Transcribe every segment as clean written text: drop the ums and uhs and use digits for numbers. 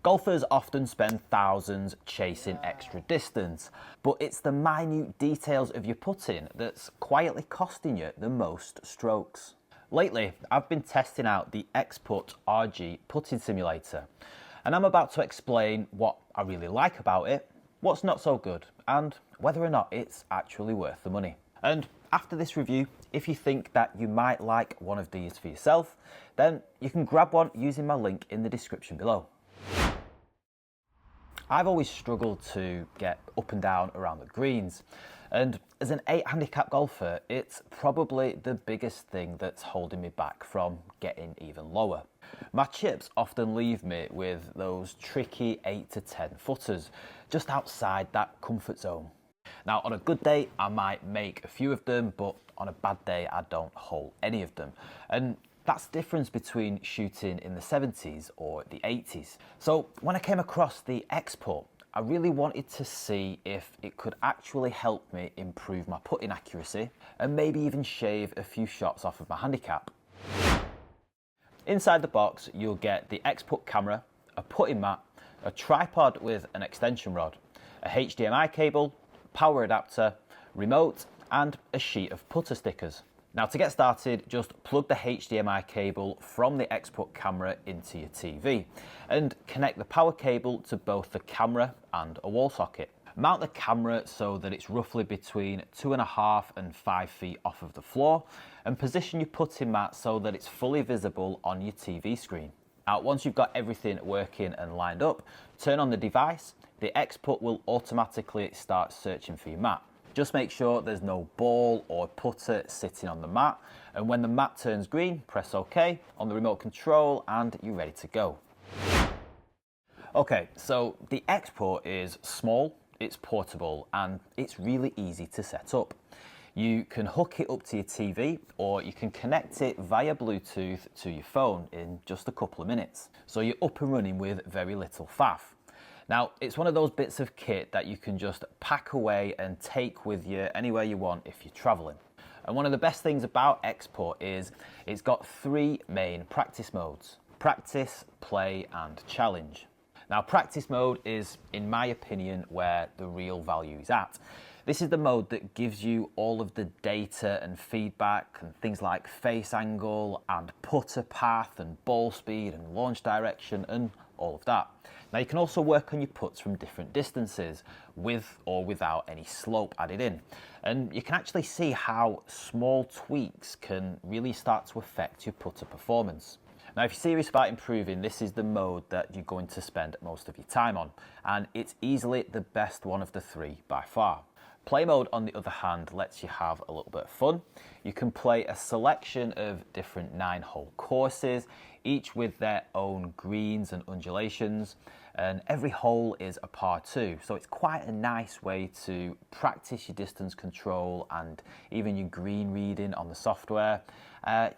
Golfers often spend thousands chasing extra distance, but it's the minute details of your putting that's quietly costing you the most strokes. Lately, I've been testing out the ExPutt RG putting simulator, and I'm about to explain what I really like about it, what's not so good, and whether or not it's actually worth the money. And after this review, if you think that you might like one of these for yourself, then you can grab one using my link in the description below. I've always struggled to get up and down around the greens, and as an 8 handicap golfer, it's probably the biggest thing that's holding me back from getting even lower. My chips often leave me with those tricky 8 to 10 footers, just outside that comfort zone. Now, on a good day, I might make a few of them, but on a bad day, I don't hole any of them. And that's the difference between shooting in the 70s or the 80s. So when I came across the ExPutt, I really wanted to see if it could actually help me improve my putting accuracy and maybe even shave a few shots off of my handicap. Inside the box, you'll get the ExPutt camera, a putting mat, a tripod with an extension rod, a HDMI cable, power adapter, remote, and a sheet of putter stickers. Now, to get started, just plug the HDMI cable from the ExPutt camera into your TV and connect the power cable to both the camera and a wall socket. Mount the camera so that it's roughly between 2.5 and 5 feet off of the floor, and position your putting mat so that it's fully visible on your TV screen. Now, once you've got everything working and lined up, turn on the device. The ExPutt will automatically start searching for your mat. Just make sure there's no ball or putter sitting on the mat, and when the mat turns green, press OK on the remote control and you're ready to go. Okay, so the ExPutt is small, it's portable, and it's really easy to set up. You can hook it up to your TV, or you can connect it via Bluetooth to your phone in just a couple of minutes. So you're up and running with very little faff. Now, it's one of those bits of kit that you can just pack away and take with you anywhere you want if you're traveling. And one of the best things about ExPutt is it's got 3 main practice modes: practice, play, and challenge. Now, practice mode is, in my opinion, where the real value is at. This is the mode that gives you all of the data and feedback and things like face angle and putter path and ball speed and launch direction and all of that. Now, you can also work on your putts from different distances with or without any slope added in. And you can actually see how small tweaks can really start to affect your putter performance. Now, if you're serious about improving, this is the mode that you're going to spend most of your time on, and it's easily the best one of the 3 by far. Play mode, on the other hand, lets you have a little bit of fun. You can play a selection of different 9-hole courses, each with their own greens and undulations, and every hole is a par 2, so it's quite a nice way to practice your distance control and even your green reading on the software,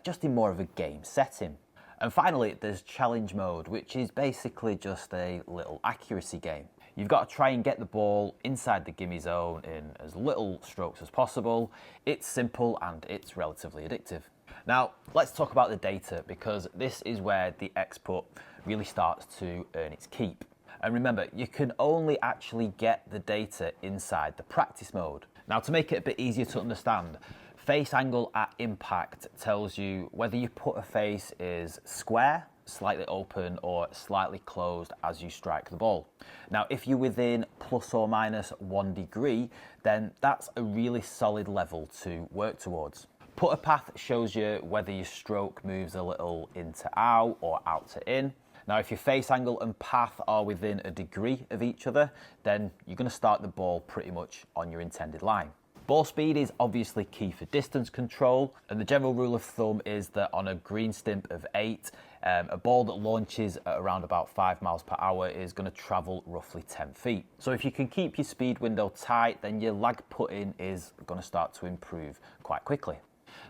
just in more of a game setting. And finally, there's challenge mode, which is basically just a little accuracy game. You've got to try and get the ball inside the gimme zone in as little strokes as possible. It's simple and it's relatively addictive. Now, let's talk about the data, because this is where the ExPutt really starts to earn its keep. And remember, you can only actually get the data inside the practice mode. Now, to make it a bit easier to understand, face angle at impact tells you whether your putter face is square, slightly open, or slightly closed as you strike the ball. Now, if you're within plus or minus 1 degree, then that's a really solid level to work towards. Putter path shows you whether your stroke moves a little in to out or out to in. Now, if your face angle and path are within a degree of each other, then you're going to start the ball pretty much on your intended line. Ball speed is obviously key for distance control, and the general rule of thumb is that on a green stimp of 8, a ball that launches at around about 5 miles per hour is going to travel roughly 10 feet. So if you can keep your speed window tight, then your lag putting is going to start to improve quite quickly.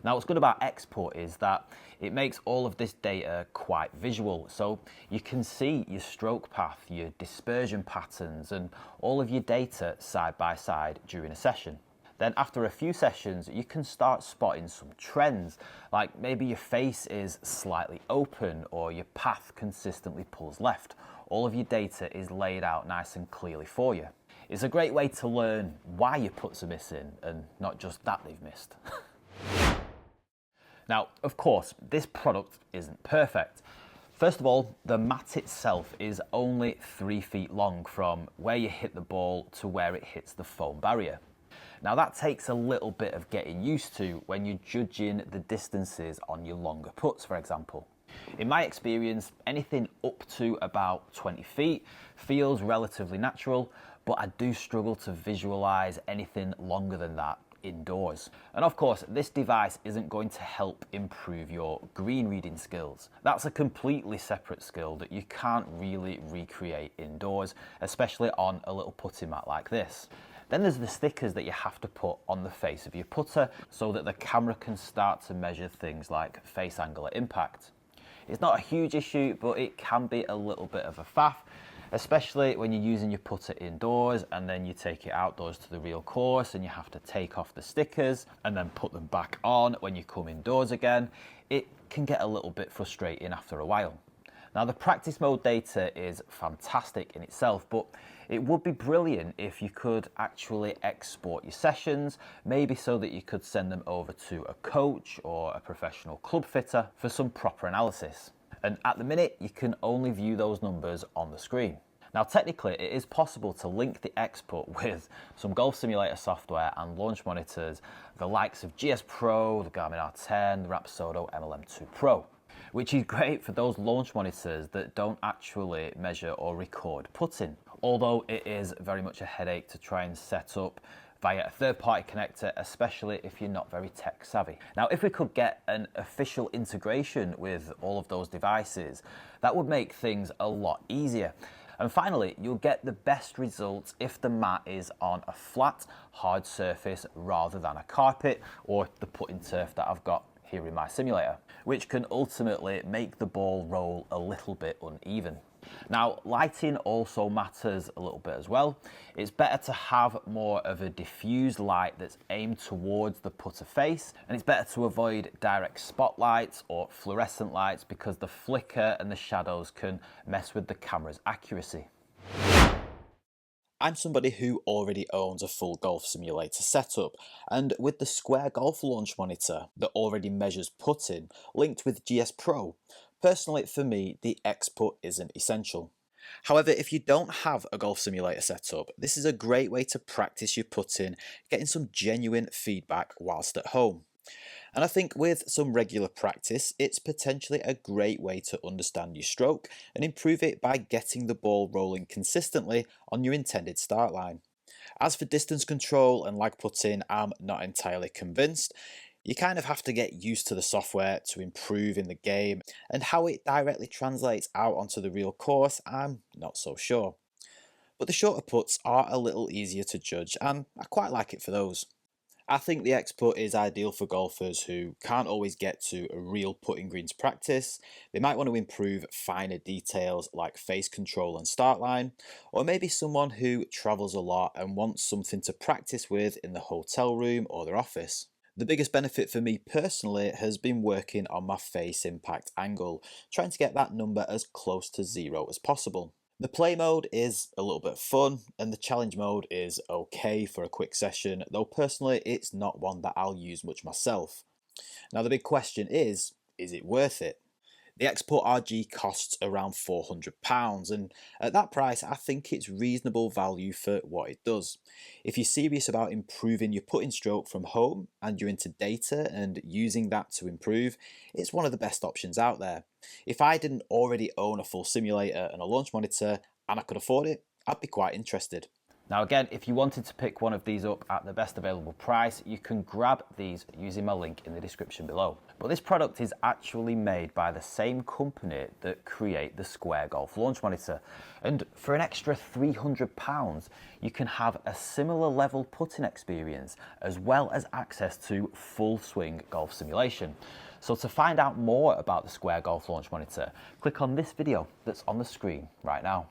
Now, what's good about ExPutt is that it makes all of this data quite visual, so you can see your stroke path, your dispersion patterns, and all of your data side by side during a session. Then after a few sessions, you can start spotting some trends, like maybe your face is slightly open, or your path consistently pulls left, all of your data is laid out nice and clearly for you. It's a great way to learn why your putts are missing and not just that they've missed. Now, of course, this product isn't perfect. First of all, the mat itself is only 3 feet long from where you hit the ball to where it hits the foam barrier. Now that takes a little bit of getting used to when you're judging the distances on your longer putts, for example. In my experience, anything up to about 20 feet feels relatively natural, but I do struggle to visualize anything longer than that indoors. And of course, this device isn't going to help improve your green reading skills. That's a completely separate skill that you can't really recreate indoors, especially on a little putting mat like this. Then there's the stickers that you have to put on the face of your putter so that the camera can start to measure things like face angle at impact. It's not a huge issue, but it can be a little bit of a faff, especially when you're using your putter indoors and then you take it outdoors to the real course and you have to take off the stickers and then put them back on when you come indoors again. It can get a little bit frustrating after a while. Now the practice mode data is fantastic in itself, but it would be brilliant if you could actually export your sessions, maybe so that you could send them over to a coach or a professional club fitter for some proper analysis. And at the minute, you can only view those numbers on the screen. Now technically, it is possible to link the ExPutt with some golf simulator software and launch monitors, the likes of GS Pro, the Garmin R10, the Rapsodo MLM2 Pro, which is great for those launch monitors that don't actually measure or record putting, although it is very much a headache to try and set up via a third-party connector, especially if you're not very tech savvy. Now, if we could get an official integration with all of those devices, that would make things a lot easier. And finally, you'll get the best results if the mat is on a flat, hard surface rather than a carpet or the putting turf that I've got here in my simulator, which can ultimately make the ball roll a little bit uneven. Now, lighting also matters a little bit as well. It's better to have more of a diffused light that's aimed towards the putter face, and it's better to avoid direct spotlights or fluorescent lights because the flicker and the shadows can mess with the camera's accuracy. I'm somebody who already owns a full golf simulator setup, and with the Square Golf launch monitor that already measures putting linked with GS Pro, personally for me the ExPutt isn't essential. However, if you don't have a golf simulator setup, this is a great way to practice your putting, getting some genuine feedback whilst at home. And I think with some regular practice, it's potentially a great way to understand your stroke and improve it by getting the ball rolling consistently on your intended start line. As for distance control and lag putting, I'm not entirely convinced. You kind of have to get used to the software to improve in the game, and how it directly translates out onto the real course, I'm not so sure. But the shorter putts are a little easier to judge, and I quite like it for those. I think the ExPutt is ideal for golfers who can't always get to a real putting greens practice. They might want to improve finer details like face control and start line, or maybe someone who travels a lot and wants something to practice with in the hotel room or their office. The biggest benefit for me personally has been working on my face impact angle, trying to get that number as close to 0 as possible. The play mode is a little bit fun, and the challenge mode is okay for a quick session, though personally it's not one that I'll use much myself. Now the big question is it worth it? The ExPutt RG costs around £400, and at that price I think it's reasonable value for what it does. If you're serious about improving your putting stroke from home and you're into data and using that to improve, it's one of the best options out there. If I didn't already own a full simulator and a launch monitor and I could afford it, I'd be quite interested. Now again, if you wanted to pick one of these up at the best available price, you can grab these using my link in the description below. But this product is actually made by the same company that create the Square Golf launch monitor. And for an extra £300, you can have a similar level putting experience as well as access to full swing golf simulation. So to find out more about the Square Golf launch monitor, click on this video that's on the screen right now.